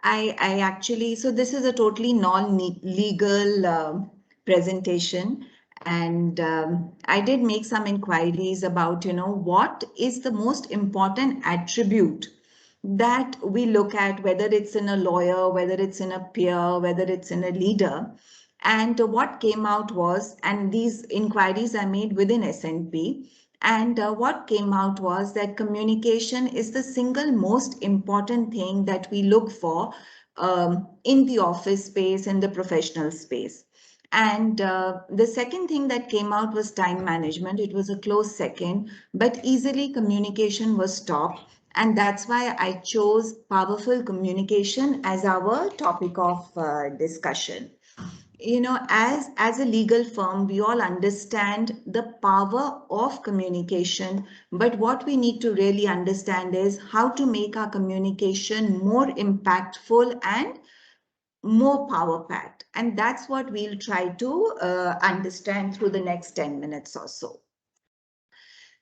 I actually, so this is a totally non-legal presentation, and I did make some inquiries about, what is the most important attribute that we look at, whether it's in a lawyer, whether it's in a peer, whether it's in a leader. And what came out was, and these inquiries I made within S&P, and what came out was that communication is the single most important thing that we look for in the office space, in the professional space. And the second thing that came out was time management. It was a close second, but easily communication was top. And that's why I chose powerful communication as our topic of discussion. As a legal firm, we all understand the power of communication, but what we need to really understand is how to make our communication more impactful and more power packed. And that's what we'll try to understand through the next 10 minutes or so.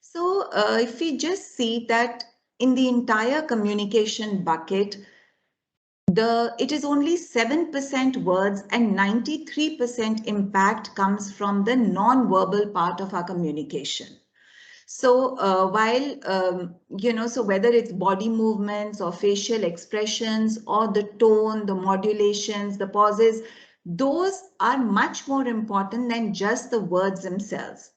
So if we just see that in the entire communication bucket, it is only 7% words and 93% impact comes from the non-verbal part of our communication. So so whether it's body movements or facial expressions or the tone, the modulations, the pauses, those are much more important than just the words themselves.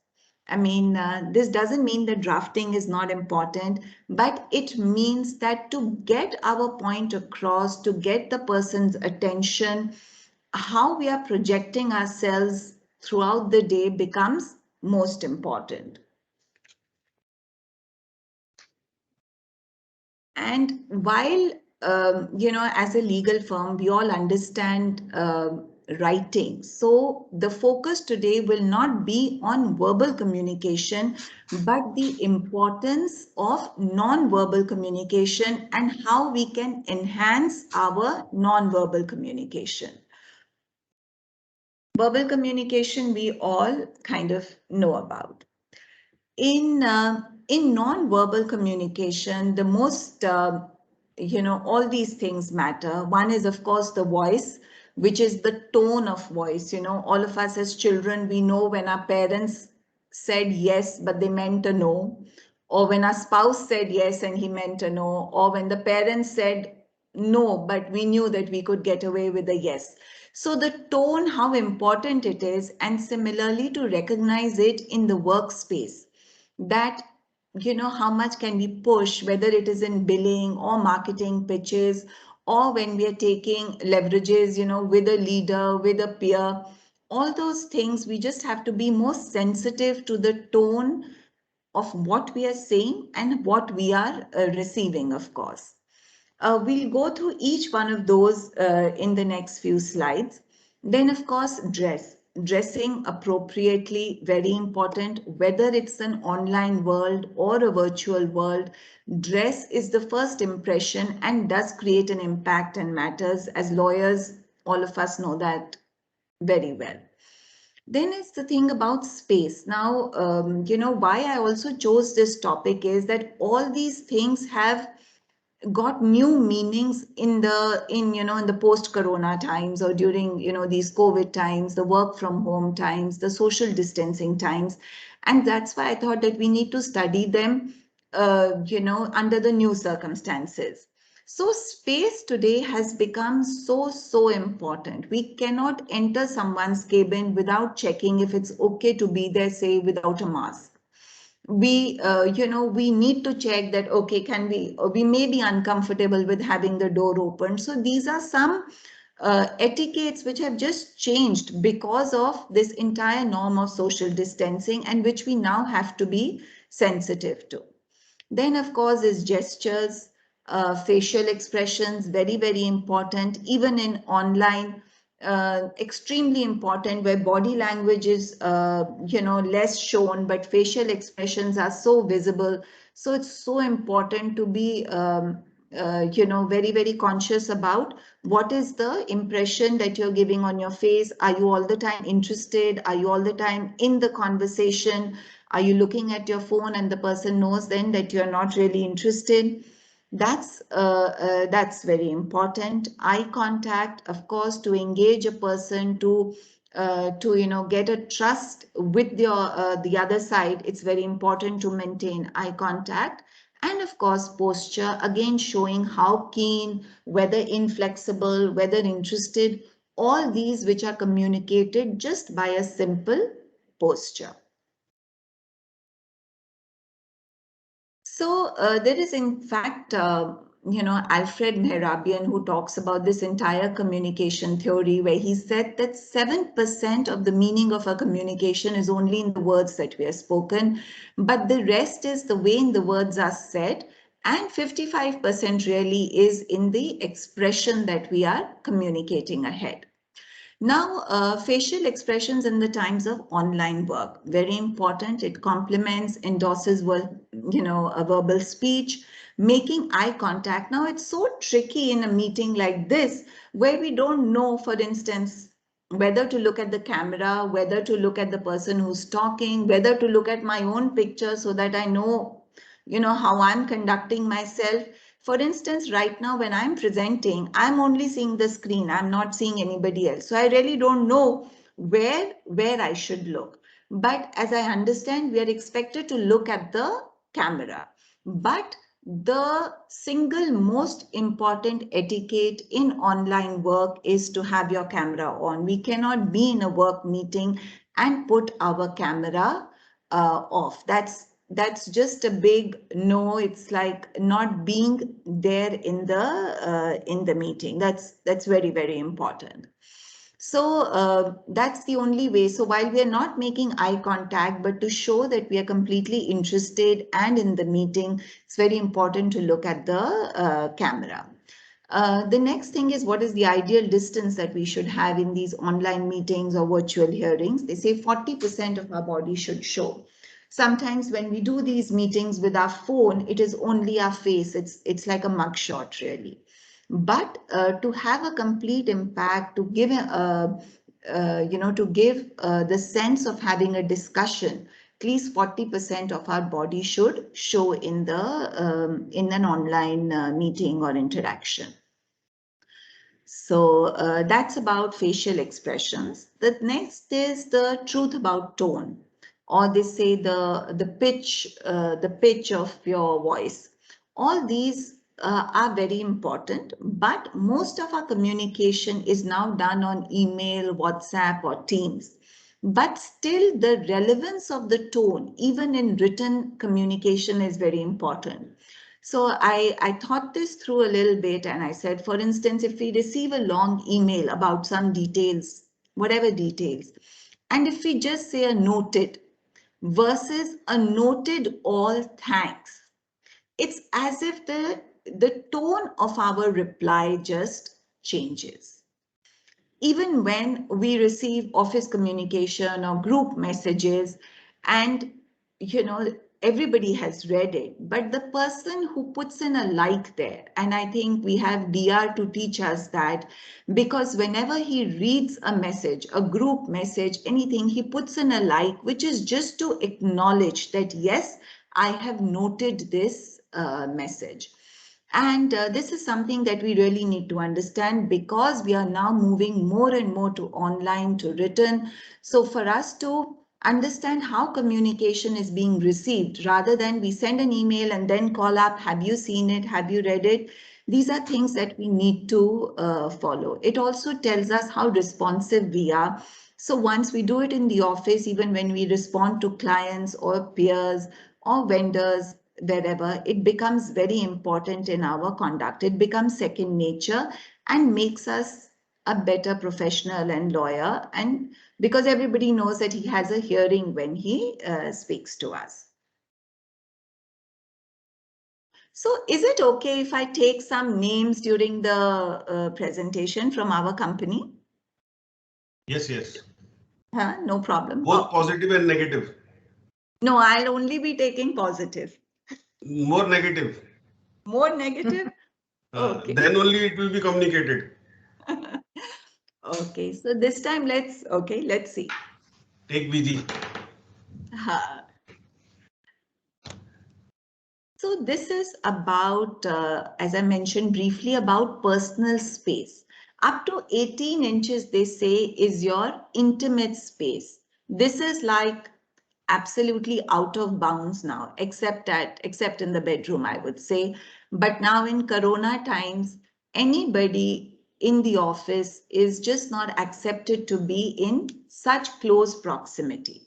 I mean, this doesn't mean that drafting is not important, but it means that to get our point across, to get the person's attention, how we are projecting ourselves throughout the day becomes most important. And while, as a legal firm, we all understand writing. So the focus today will not be on verbal communication, but the importance of non-verbal communication and how we can enhance our non-verbal communication. Verbal communication, we all kind of know about. In non-verbal communication, the most all these things matter. One is, of course, the voice, which is the tone of voice. All of us as children, we know when our parents said yes but they meant a no, or when our spouse said yes and he meant a no, or when the parents said no but we knew that we could get away with a yes. So the tone, how important it is, and similarly to recognize it in the workspace, that how much can we push, whether it is in billing or marketing pitches, or when we are taking leverages with a leader, with a peer. All those things, we just have to be more sensitive to the tone of what we are saying and what we are receiving, of course. We'll go through each one of those in the next few slides. Then, of course, dressing appropriately, very important. Whether it's an online world or a virtual world, dress is the first impression and does create an impact and matters. As lawyers, all of us know that very well. Then it's the thing about space. Now, why I also chose this topic is that all these things have got new meanings in the post corona times, or during these COVID times, the work from home times, the social distancing times. And that's why I thought that we need to study them under the new circumstances. So space today has become so important. We cannot enter someone's cabin without checking if it's okay to be there, say without a mask. We need to check that, okay, we may be uncomfortable with having the door open. So these are some etiquettes which have just changed because of this entire norm of social distancing, and which we now have to be sensitive to. Then, of course, is gestures, facial expressions, very important, even in online. Extremely important, where body language is less shown, but facial expressions are so visible. So it's so important to be very conscious about what is the impression that you're giving on your face. Are you all the time interested? Are you all the time in the conversation? Are you looking at your phone and the person knows then that you're not really interested? That's very important. Eye contact, of course, to engage a person, to get a trust with the other side. It's very important to maintain eye contact, and of course, posture. Again, showing how keen, whether inflexible, whether interested. All these which are communicated just by a simple posture. So there is, in fact, Alfred Mehrabian, who talks about this entire communication theory, where he said that 7% of the meaning of a communication is only in the words that we have spoken, but the rest is the way in the words are said, and 55% really is in the expression that we are communicating ahead. Now, facial expressions in the times of online work, very important. It complements, endorses, a verbal speech, making eye contact. Now, it's so tricky in a meeting like this, where we don't know, for instance, whether to look at the camera, whether to look at the person who's talking, whether to look at my own picture so that I know, how I'm conducting myself. For instance, right now when I'm presenting, I'm only seeing the screen. I'm not seeing anybody else. So I really don't know where I should look. But as I understand, we are expected to look at the camera. But the single most important etiquette in online work is to have your camera on. We cannot be in a work meeting and put our camera off. That's just a big no. It's like not being there in the meeting. That's very, very important. So that's the only way. So while we are not making eye contact, but to show that we are completely interested and in the meeting, it's very important to look at the camera. The next thing is, what is the ideal distance that we should have in these online meetings or virtual hearings? They say 40% of our body should show. Sometimes when we do these meetings with our phone, it is only our face. It's like a mugshot, really. But to have a complete impact, to give the sense of having a discussion, at least 40% of our body should show in an online meeting or interaction. So that's about facial expressions. The next is the truth about tone, or they say the pitch of your voice. All these are very important, but most of our communication is now done on email, WhatsApp, or Teams. But still, the relevance of the tone, even in written communication, is very important. So I thought this through a little bit, and I said, for instance, if we receive a long email about some details, whatever details, and if we just say a noted versus a noted all thanks, it's as if the tone of our reply just changes. Even when we receive office communication or group messages, and everybody has read it, but the person who puts in a like there, and I think we have DR to teach us that, because whenever he reads a message, a group message, anything, he puts in a like, which is just to acknowledge that, yes, I have noted this message. And this is something that we really need to understand, because we are now moving more and more to online, to written. So for us to understand how communication is being received, rather than we send an email and then call up, have you seen it? Have you read it? These are things that we need to follow. It also tells us how responsive we are. So once we do it in the office, even when we respond to clients or peers or vendors, wherever, it becomes very important in our conduct. It becomes second nature and makes us a better professional and lawyer, and because everybody knows that he has a hearing when he speaks to us. So is it okay if I take some names during the presentation from our company? Yes, yes. No problem. Both positive and negative. No, I'll only be taking positive. More negative. More negative? Okay. Then only it will be communicated. Okay, so this time let's see. Take VG. So this is about, as I mentioned briefly, about personal space. Up to 18 inches, they say, is your intimate space. This is like absolutely out of bounds now, except in the bedroom, I would say. But now in Corona times, anybody in the office is just not accepted to be in such close proximity.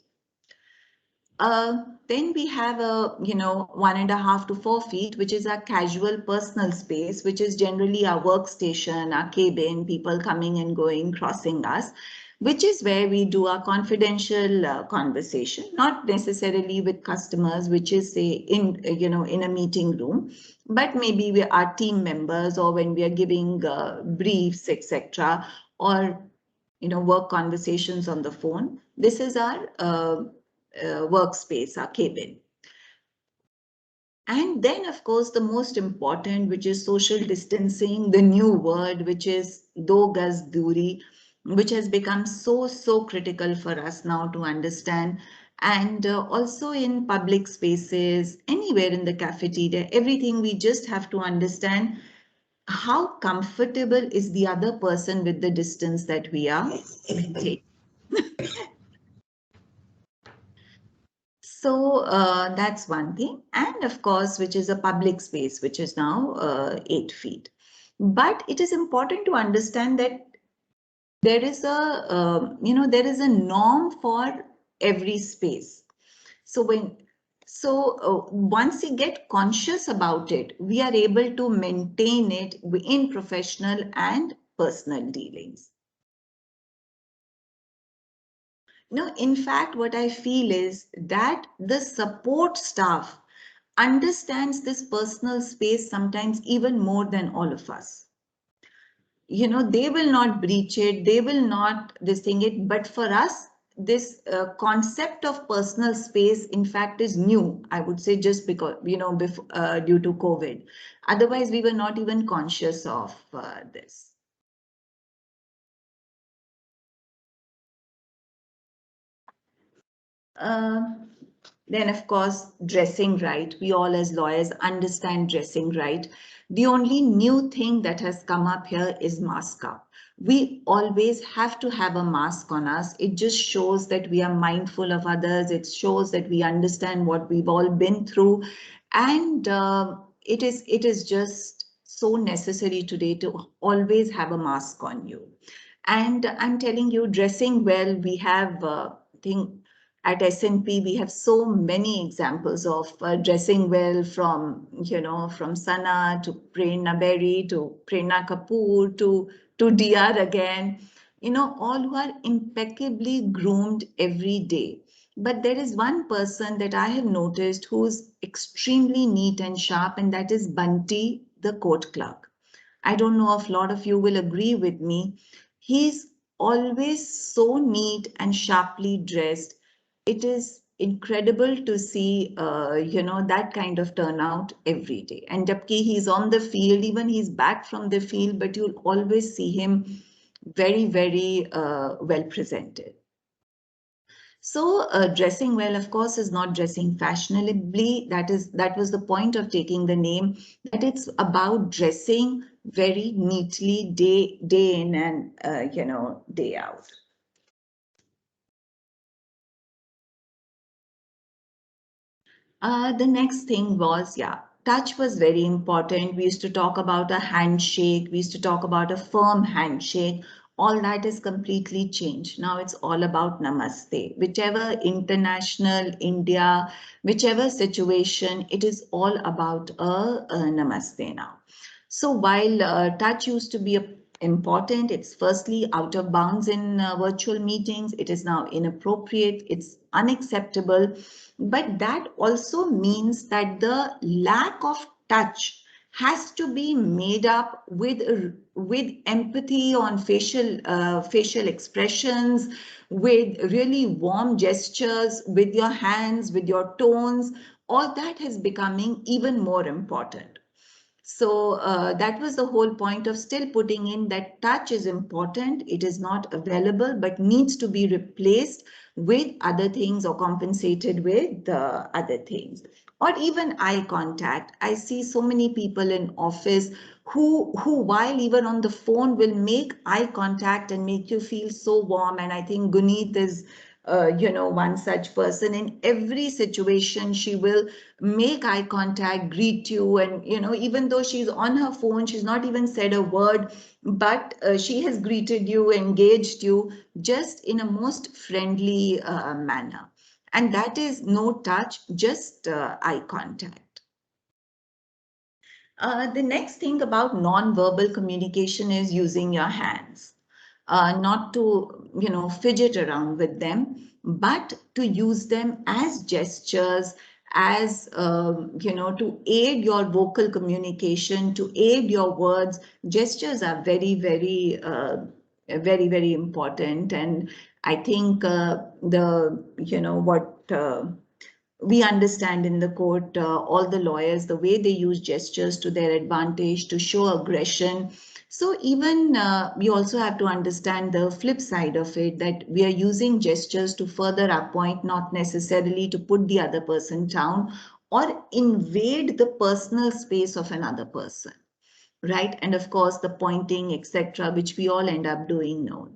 Then we have a, 1.5 to 4 feet, which is our casual personal space, which is generally our workstation, our cabin, people coming and going, crossing us, which is where we do our confidential conversation, not necessarily with customers, which is say in, in a meeting room, but maybe we are team members or when we are giving briefs, etc., or, work conversations on the phone. This is our workspace, our cabin. And then, of course, the most important, which is social distancing, the new word, which is do gaz duri, which has become so critical for us now to understand. And also in public spaces, anywhere in the cafeteria, everything, we just have to understand how comfortable is the other person with the distance that we are maintaining. So that's one thing. And of course, which is a public space, which is now 8 feet. But it is important to understand that there is there is a norm for every space. So once we get conscious about it, we are able to maintain it in professional and personal dealings. No, in fact, what I feel is that the support staff understands this personal space sometimes even more than all of us. They will not breach it, they will not this thing it, but for us, this concept of personal space, in fact, is new, I would say, just because, due to COVID. Otherwise, we were not even conscious of this. Then, of course, dressing right. We all as lawyers understand dressing right. The only new thing that has come up here is mask up. We always have to have a mask on us. It just shows that we are mindful of others. It shows that we understand what we've all been through. And it is just so necessary today to always have a mask on you. And I'm telling you, dressing well, we have, think at S&P, we have so many examples of dressing well from Sana to Prerna Berry to Prerna Kapoor to DR again, all who are impeccably groomed every day. But there is one person that I have noticed who's extremely neat and sharp, and that is Bunty, the court clerk. I don't know if a lot of you will agree with me. He's always so neat and sharply dressed. It is incredible to see, that kind of turnout every day. And jabki he's on the field, even he's back from the field, but you'll always see him very well presented. So dressing well, of course, is not dressing fashionably. That was the point of taking the name, that it's about dressing very neatly day in and day out. The next thing was, touch was very important. We used to talk about a handshake. We used to talk about a firm handshake. All that is completely changed. Now it's all about namaste. Whichever international, India, whichever situation, it is all about a namaste now. So while touch used to be important, it's firstly out of bounds in virtual meetings. It is now inappropriate. It's unacceptable. But that also means that the lack of touch has to be made up with empathy on facial expressions, with really warm gestures, with your hands, with your tones. All that is becoming even more important. So that was the whole point of still putting in that touch is important. It is not available, but needs to be replaced with other things or compensated with other things. or even eye contact. I see so many people in office who while even on the phone will make eye contact and make you feel so warm. And I think Guneet is one such person. In every situation she will make eye contact, greet you, and even though she's on her phone, she's not even said a word, but she has greeted you, engaged you, just in a most friendly manner. And that is no touch, just eye contact. The next thing about non-verbal communication is using your hands. Not to, fidget around with them, but to use them as gestures, as, to aid your vocal communication, to aid your words. Gestures are very, very, very important. And I think we understand in the court, all the lawyers, the way they use gestures to their advantage to show aggression. So even we also have to understand the flip side of it, that we are using gestures to further our point, not necessarily to put the other person down or invade the personal space of another person. Right? And of course, the pointing, etc., which we all end up doing, no.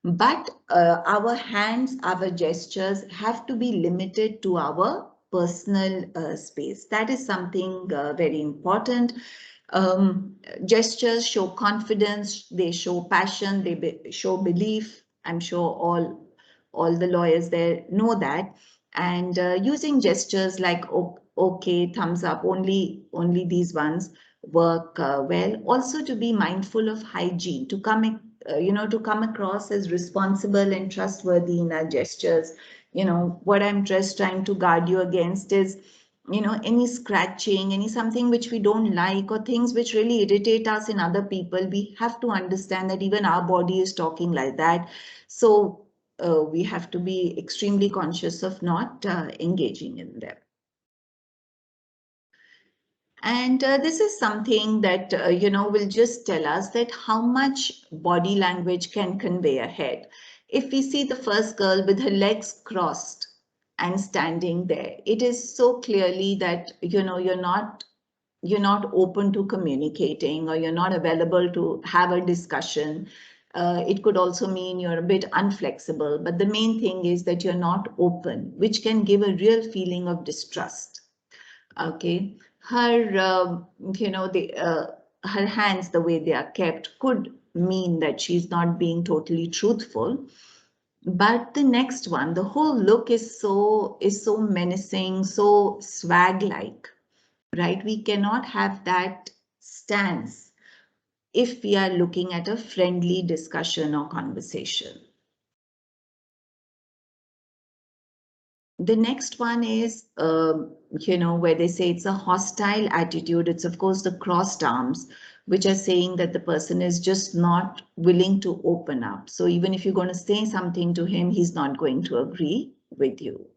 But our hands, our gestures have to be limited to our personal space. That is something very important. Gestures show confidence, they show passion, they show belief. I'm sure all the lawyers there know that. And using gestures like okay, thumbs up, only these ones work well. Also, to be mindful of hygiene, to to come across as responsible and trustworthy in our gestures. What I'm just trying to guard you against is any scratching, any something which we don't like, or things which really irritate us in other people. We have to understand that even our body is talking like that. So we have to be extremely conscious of not engaging in them. And this is something that, will just tell us that how much body language can convey ahead. If we see the first girl with her legs crossed and standing there, it is so clearly that, you're not open to communicating, or you're not available to have a discussion. It could also mean you're a bit unflexible, but the main thing is that you're not open, which can give a real feeling of distrust. Okay, her her hands, the way they are kept, could mean that she's not being totally truthful. But the next one, the whole look is so menacing, so swag like, right? We cannot have that stance if we are looking at a friendly discussion or conversation. The next one is, where they say it's a hostile attitude. It's, of course, the crossed arms, which are saying that the person is just not willing to open up. So even if you're going to say something to him, he's not going to agree with you.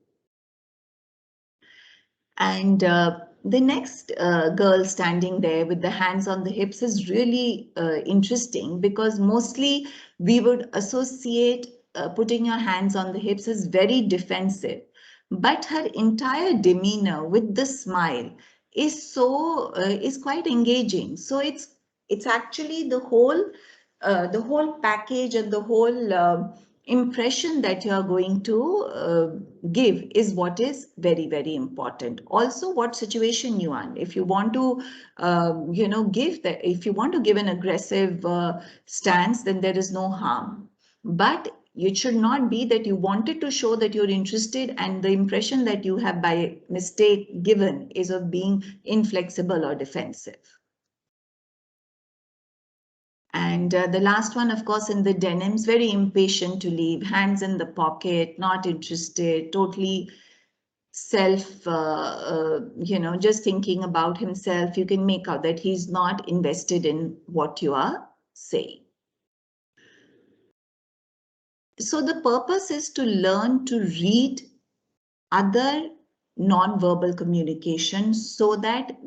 And the next girl standing there with the hands on the hips is really interesting, because mostly we would associate putting your hands on the hips as very defensive. But her entire demeanor with the smile is quite engaging. So it's actually the whole package, and the whole impression that you are going to give is what is very, very important. Also, what situation you are in. If you want to if you want to give an aggressive stance, then there is no harm. But it should not be that you wanted to show that you're interested, and the impression that you have by mistake given is of being inflexible or defensive. And the last one, of course, in the denims, very impatient to leave, hands in the pocket, not interested, totally just thinking about himself. You can make out that he's not invested in what you are saying. So the purpose is to learn to read other non-verbal communication, so that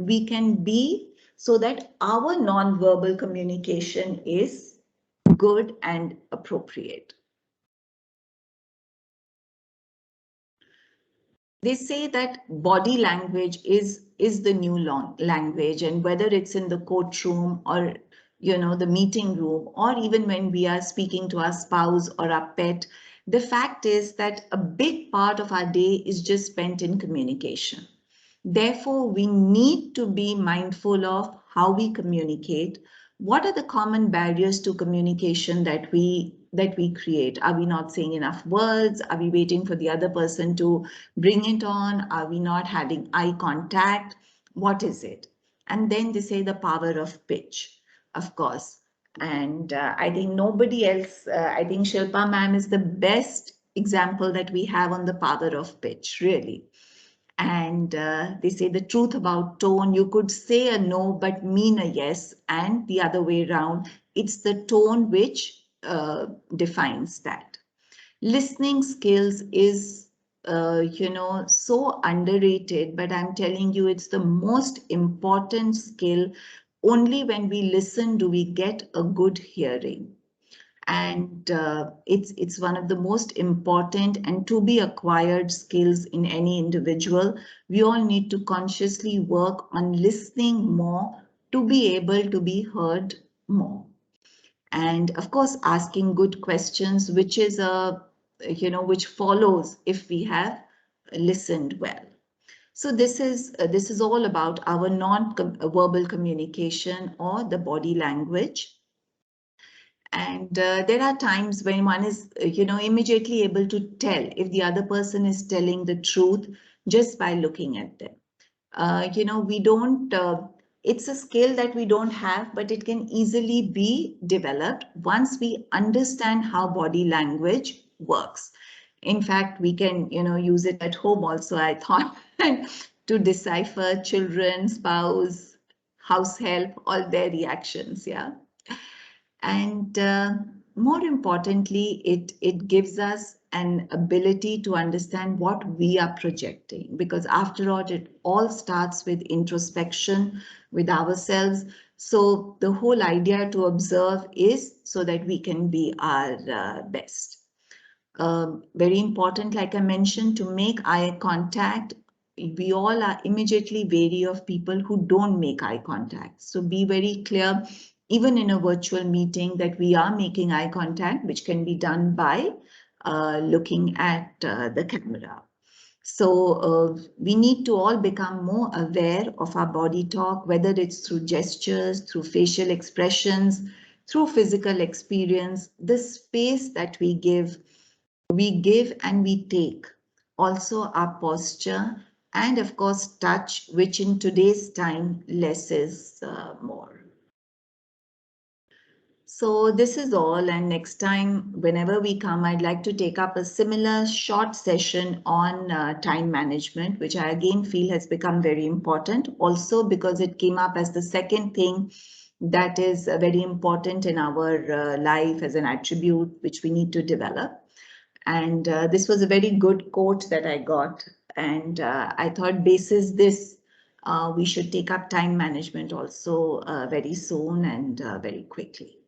our non-verbal communication is good and appropriate. they say that body language is the new language, and whether it's in the courtroom or the meeting room, or even when we are speaking to our spouse or our pet, the fact is that a big part of our day is just spent in communication. Therefore, we need to be mindful of how we communicate. What are the common barriers to communication that we create? Are we not saying enough words? Are we waiting for the other person to bring it on? Are we not having eye contact? What is it? And then they say the power of pitch, of course. And I think nobody else, I think Shilpa ma'am is the best example that we have on the power of pitch, really. And they say the truth about tone, you could say a no but mean a yes, and the other way around. It's the tone which defines that. Listening skills is so underrated, but I'm telling you, it's the most important skill. Only when we listen do we get a good hearing, and it's one of the most important and to be acquired skills in any individual. We all need to consciously work on listening more to be able to be heard more, and of course asking good questions, which is which follows if we have listened well. So this is all about our non-verbal communication or the body language. And there are times when one is, immediately able to tell if the other person is telling the truth just by looking at them. We don't, it's a skill that we don't have, but it can easily be developed once we understand how body language works. In fact, we can, use it at home also, I thought, to decipher children, spouse, house help, all their reactions. Yeah. And more importantly, it gives us an ability to understand what we are projecting, because after all, it all starts with introspection with ourselves. So the whole idea to observe is so that we can be our best. Very important, like I mentioned, to make eye contact. We all are immediately wary of people who don't make eye contact. So be very clear, even in a virtual meeting, that we are making eye contact, which can be done by looking at the camera. So we need to all become more aware of our body talk, whether it's through gestures, through facial expressions, through physical experience, the space that we give and we take, also our posture, and of course touch, which in today's time less is more. So this is all, and next time whenever we come, I'd like to take up a similar short session on time management, which I again feel has become very important, also because it came up as the second thing that is very important in our life as an attribute which we need to develop. And this was a very good quote that I got. And I thought, basis this, we should take up time management also very soon and very quickly.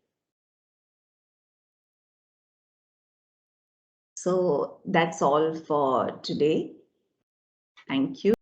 So that's all for today. Thank you.